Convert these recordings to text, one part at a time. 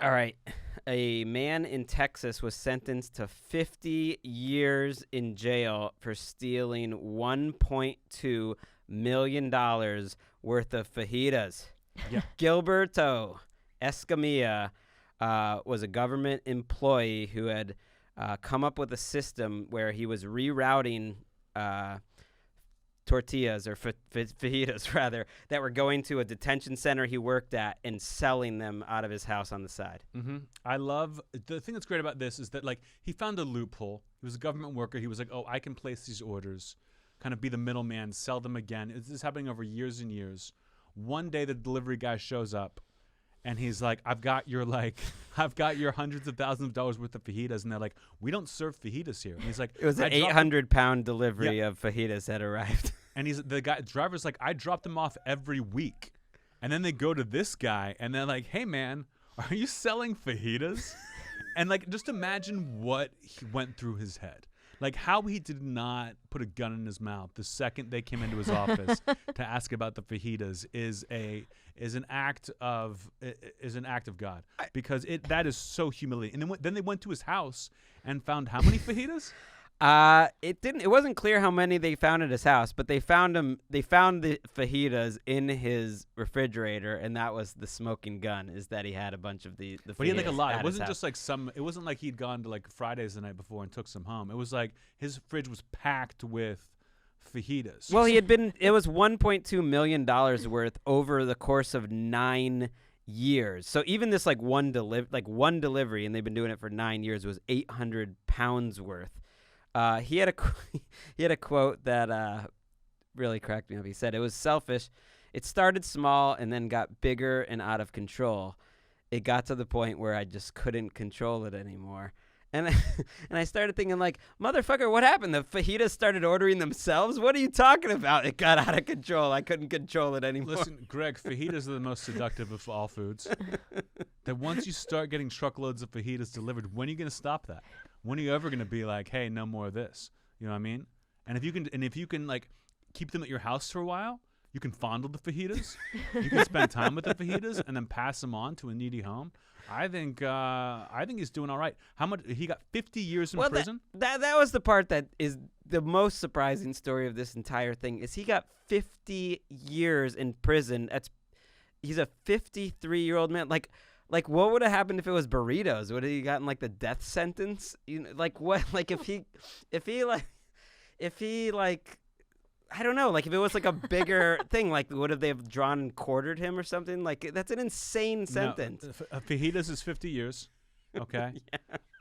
All right. A man in Texas was sentenced to 50 years in jail for stealing $1.2 million worth of fajitas. Yeah. Gilberto Escamilla was a government employee who had come up with a system where he was rerouting tortillas or fajitas rather that were going to a detention center he worked at and selling them out of his house on the side. Mm-hmm. I love the thing that's great about this is that like he found a loophole. He was a government worker. He was like, oh, I can place these orders, kind of be the middleman, sell them again. This is happening over years and years. One day the delivery guy shows up and he's like, I've got your hundreds of thousands of dollars worth of fajitas. And they're like, we don't serve fajitas here. And he's like, It was an 800-pound delivery of fajitas that arrived. And driver's like, I drop them off every week. And then they go to this guy and they're like, hey man, are you selling fajitas? And like, just imagine what he went through his head. Like how he did not put a gun in his mouth the second they came into his office to ask about the fajitas is an act of God, because that is so humiliating. And then they went to his house and found how many fajitas? It wasn't clear how many they found at his house, but they found the fajitas in his refrigerator, and that was the smoking gun, is that he had a bunch of the fajitas. But he had like a lot. It wasn't just like it wasn't like he'd gone to like Fridays the night before and took some home. It was like his fridge was packed with fajitas. Well, it was $1.2 million worth over the course of 9 years. So even this one delivery, and they've been doing it for 9 years, was 800 pounds worth. He had a quote that really cracked me up. He said, "It was selfish. It started small and then got bigger and out of control. It got to the point where I just couldn't control it anymore." And I started thinking, like, motherfucker, what happened? The fajitas started ordering themselves? What are you talking about? It got out of control. I couldn't control it anymore. Listen, Greg, fajitas are the most seductive of all foods. That once you start getting truckloads of fajitas delivered, when are you going to stop that? When are you ever going to be like, hey, no more of this? You know what I mean? And if you can like keep them at your house for a while, you can fondle the fajitas. You can spend time with the fajitas and then pass them on to a needy home. I think he's doing all right. How much he got? 50 years in prison. That was the part that is the most surprising story of this entire thing. Is he got 50 years in prison? He's a 53-year-old man. Like what would have happened if it was burritos? Would he gotten like the death sentence? You know, like what? Like if he I don't know. Like if it was like a bigger thing, like would have they have drawn and quartered him or something? Like that's an insane sentence. No, fajitas is 50 years. Okay.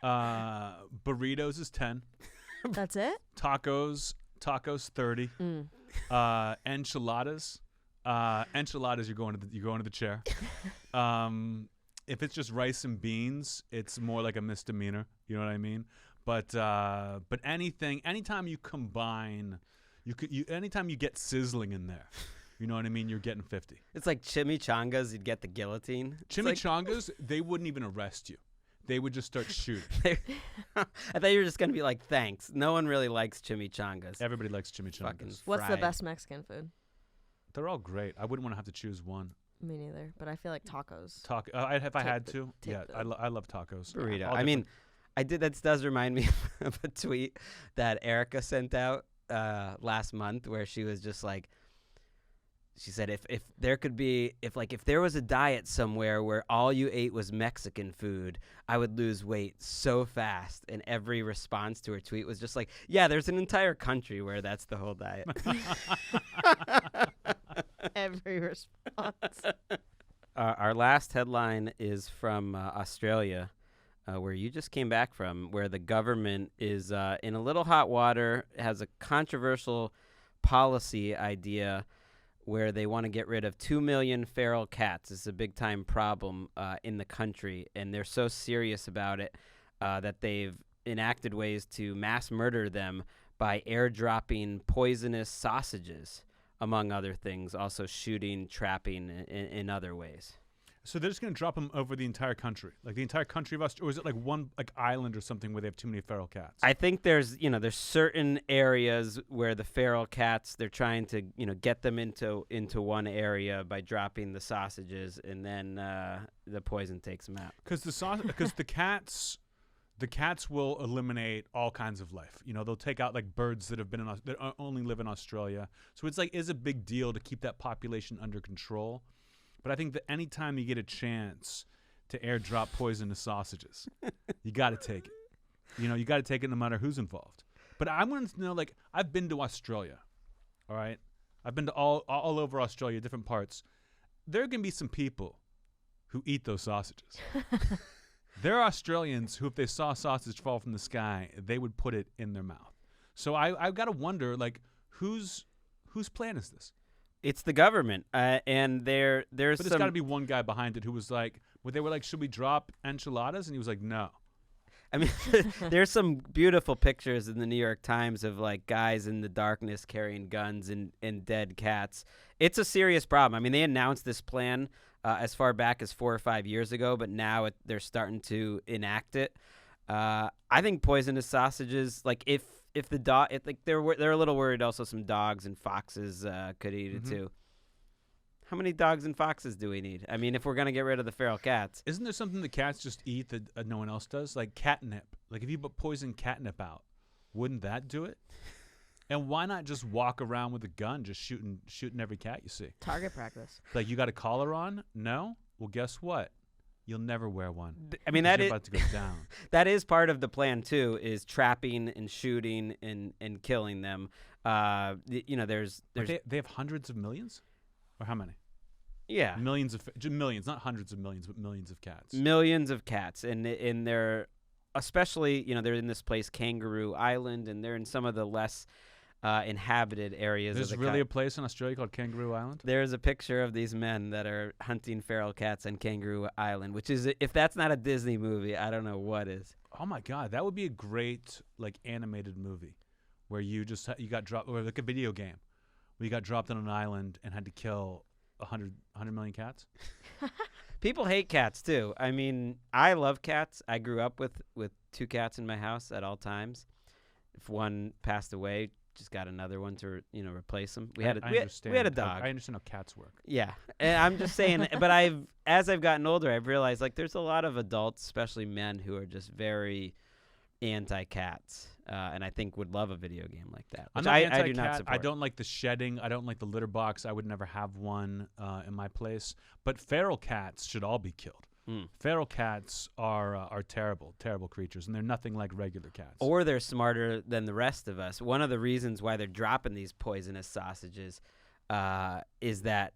Yeah. Burritos is 10. That's it. Tacos 30. Enchiladas. You're going to the chair. If it's just rice and beans, it's more like a misdemeanor. You know what I mean? But anytime you combine. Anytime you get sizzling in there, you know what I mean? You're getting 50. It's like chimichangas. You'd get the guillotine. Chimichangas, they wouldn't even arrest you. They would just start shooting. I thought you were just going to be like, thanks. No one really likes chimichangas. Everybody likes chimichangas. What's the best Mexican food? They're all great. I wouldn't want to have to choose one. Me neither, but I feel like tacos. If I had to. Yeah, I love tacos. Burrito. I mean, that does remind me of a tweet that Erica sent out last month where she was just like, she said if there was a diet somewhere where all you ate was Mexican food, I would lose weight so fast. And every response to her tweet was just like, yeah, there's an entire country where that's the whole diet. Every response. Our last headline is from Australia, where you just came back from, where the government is in a little hot water, has a controversial policy idea where they want to get rid of 2 million feral cats. It's a big-time problem in the country, and they're so serious about it that they've enacted ways to mass murder them by airdropping poisonous sausages, among other things, also shooting, trapping in other ways. So they're just gonna drop them over the entire country, like the entire country of Australia, or is it like one like island or something where they have too many feral cats? I think there's certain areas where the feral cats, they're trying to get them into one area by dropping the sausages, and then the poison takes them out. Because the cats will eliminate all kinds of life. They'll take out like birds that have been that only live in Australia. So it's like is a big deal to keep that population under control. But I think that anytime you get a chance to airdrop poisonous sausages, you got to take it. You got to take it no matter who's involved. But I wanted to know, like, I've been to Australia, all right? I've been to all over Australia, different parts. There are going to be some people who eat those sausages. There are Australians who, if they saw a sausage fall from the sky, they would put it in their mouth. So I've got to wonder, like, whose plan is this? It's the government, and there's But there's got to be one guy behind it who was like, they were like, should we drop enchiladas? And he was like, no. I mean, there's some beautiful pictures in the New York Times of like guys in the darkness carrying guns and dead cats. It's a serious problem. I mean, they announced this plan as far back as 4 or 5 years ago, but now they're starting to enact it. I think poisonous sausages, like if the dog, they're a little worried. Also, some dogs and foxes could eat it too. How many dogs and foxes do we need? I mean, if we're gonna get rid of the feral cats, isn't there something the cats just eat that no one else does? Like catnip. Like if you put poison catnip out, wouldn't that do it? And why not just walk around with a gun, just shooting every cat you see? Target practice. Like you got a collar on? No. Well, guess what? You'll never wear one. I mean, you're about to go down. That is part of the plan too, is trapping and shooting and killing them. There's they have hundreds of millions, or how many? Yeah, millions, not hundreds of millions, but millions of cats. Millions of cats, and they're especially they're in this place, Kangaroo Island, and they're in some of the less inhabited areas. There's really a place in Australia called Kangaroo Island? There's a picture of these men that are hunting feral cats on Kangaroo Island, which is, if that's not a Disney movie, I don't know what is. Oh my God, that would be a great like animated movie where you got dropped, or like a video game where you got dropped on an island and had to kill 100 million cats. People hate cats too. I mean, I love cats. I grew up with 2 cats in my house at all times. If one passed away, just got another one to replace them. We had a dog. I understand how cats work. Yeah, and I'm just saying. But as I've gotten older, I've realized like there's a lot of adults, especially men, who are just very anti-cats, and I think would love a video game like that. Which I do not support. I don't like the shedding. I don't like the litter box. I would never have one in my place. But feral cats should all be killed. Feral cats are terrible, terrible creatures, and they're nothing like regular cats. Or they're smarter than the rest of us. One of the reasons why they're dropping these poisonous sausages is that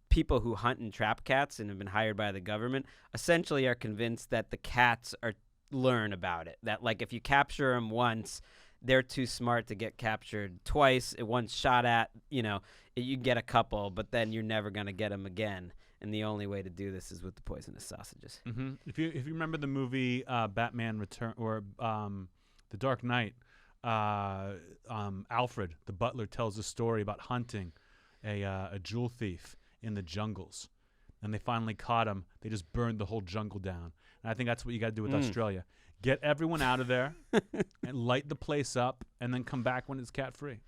people who hunt and trap cats and have been hired by the government essentially are convinced that the cats learn about it. That like if you capture them once, they're too smart to get captured twice. Once shot at, you get a couple, but then you're never gonna get them again. And the only way to do this is with the poisonous sausages. Mm-hmm. If you remember the movie Batman Return or The Dark Knight, Alfred, the butler, tells a story about hunting a jewel thief in the jungles, and they finally caught him. They just burned the whole jungle down. And I think that's what you got to do with Australia. Get everyone out of there and light the place up, and then come back when it's cat free.